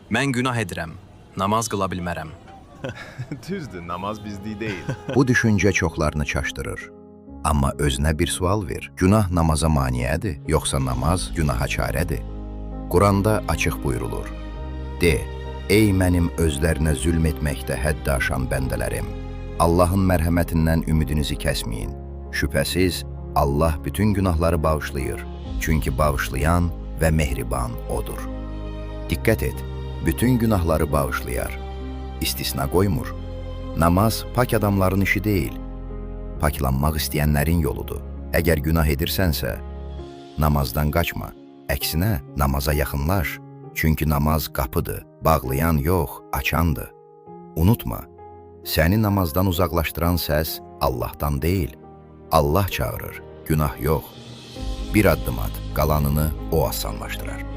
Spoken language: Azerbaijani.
Mən günah edirəm, namaz qıla bilmərəm. Düzdür, namaz bizlik deyil. Bu düşüncə çoxlarını çaşdırır. Amma özünə bir sual ver. Günah namaza maneədir, yoxsa namaz günaha çarədir? Quranda açıq buyurulur. De, ey mənim özlərinə zülm etməkdə hədd aşan bəndələrim, Allahın mərhəmətindən ümidinizi kəsməyin. Şübhəsiz, Allah bütün günahları bağışlayır. Çünki bağışlayan və mehriban O'dur. Diqqət et, bütün günahları bağışlayar. İstisna qoymur. Namaz pak adamların işi deyil. Paklanmaq istəyənlərin yoludur. Əgər günah edirsənsə, namazdan qaçma. Əksinə, namaza yaxınlaş. Çünki namaz qapıdır, bağlayan yox, açandır. Unutma, səni namazdan uzaqlaşdıran səs Allahdan deyil. Allah çağırır, günah yox. Bir addım at, qalanını O asanlaşdırar.